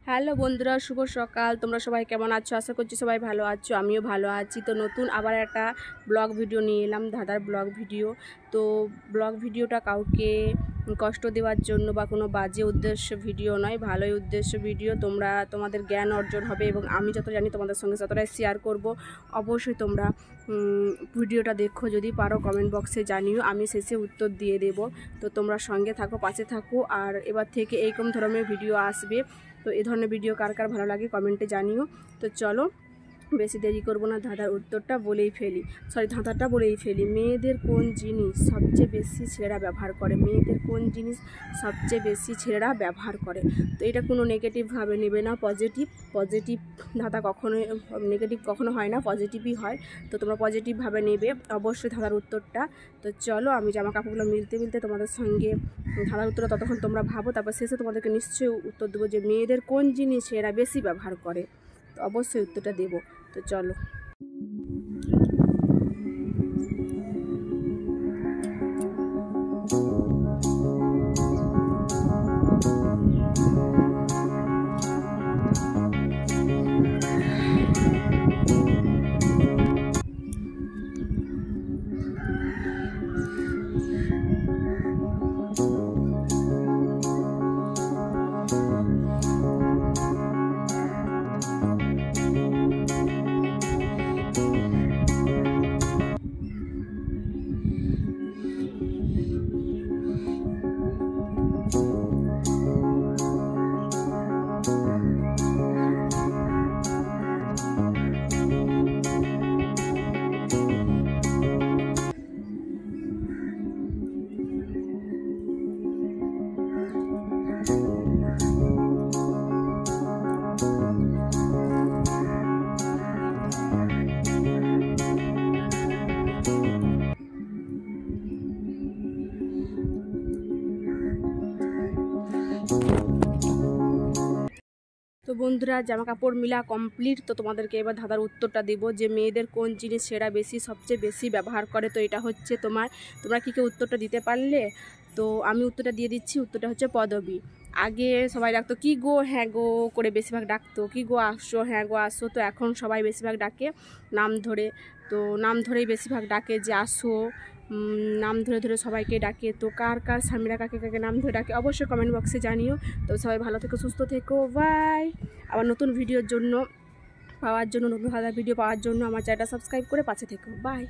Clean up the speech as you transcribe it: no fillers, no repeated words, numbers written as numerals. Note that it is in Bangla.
হ্যালো বন্ধুরা, শুভ সকাল। তোমরা সবাই কেমন আছো? আশা করছি সবাই ভালো আছো, আমিও ভালো আছি। তো নতুন আবার একটা ব্লগ ভিডিও নিয়ে এলাম, দাদার ব্লগ ভিডিও। তো ব্লগ ভিডিওটা কাউকে কষ্ট দেওয়ার জন্য বা কোনো বাজে উদ্দেশ্য ভিডিও নয়, ভালোই উদ্দেশ্য ভিডিও। তোমাদের জ্ঞান অর্জন হবে এবং আমি যত জানি তোমাদের সঙ্গে ততটাই শেয়ার করব। অবশ্যই তোমরা ভিডিওটা দেখো, যদি পারো কমেন্ট বক্সে জানিও, আমি শেষে উত্তর দিয়ে দেব। তো তোমরা সঙ্গে থাকো, পাশে থাকো। আর এবার থেকে এইরকম ধরনের ভিডিও আসবে। তো এই ধরনের ভিডিও কার কার ভালো লাগে কমেন্টে জানিও। তো চলো বেশি দেরি করবো না, ধাঁধার উত্তরটা বলেই ফেলি, ধাঁধাটা বলেই ফেলি। মেয়েদের কোন জিনিস সবচেয়ে বেশি ছেলেরা ব্যবহার করে? মেয়েদের কোন জিনিস সবচেয়ে বেশি ছেলেরা ব্যবহার করে? তো এটা কোনো নেগেটিভভাবে নেবে না, পজিটিভ ধাঁধা কখনোই নেগেটিভ কখনো হয় না, পজিটিভই হয়। তো তোমরা পজিটিভভাবে নেবে অবশ্যই ধাঁধার উত্তরটা। তো চলো, আমি জামা কাপড়গুলো মিলতে তোমাদের সঙ্গে ধাঁধার উত্তরটা ততক্ষণ তোমরা ভাবো, তারপর শেষে তোমাদেরকে নিশ্চয়ই উত্তর দেবো যে মেয়েদের কোন জিনিস এরা বেশি ব্যবহার করে। তো অবশ্যই উত্তরটা দেবো। তো চলো। তো বন্ধুরা, জামা কাপড় মিলা কমপ্লিট। তো তোমাদেরকে এবার ধাঁধার উত্তরটা দেব যে মেয়েদের কোন জিনিস সেরা সবচেয়ে বেশি ব্যবহার করে। তো এটা হচ্ছে তোমরা কি কেউ উত্তরটা দিতে পারলে? তো আমি উত্তরটা দিয়ে দিচ্ছি। উত্তরটা হচ্ছে পদবী। আগে সবাই ডাকতো কি গো, হ্যাঁ গো করে, বেশিরভাগ ডাকতো কি গো আসো, হ্যাঁ গো আসো। তো এখন সবাই বেশিরভাগ ডাকে নাম ধরে। তো নাম ধরেই বেশিরভাগ ডাকে যে আসো, নাম ধরে ধরে সবাইকে ডাকে। তো কার কার স্বামীরা কাকে কাকে নাম ধরে ডাকে অবশ্যই কমেন্ট বক্সে জানিও। তো সবাই ভালো থেকো, সুস্থ থেকো, বাই। আবার নতুন ভিডিওর জন্য নতুন ভিডিও পাওয়ার জন্য আমার চ্যানেলটা সাবস্ক্রাইব করে পাশে থেকো, বাই।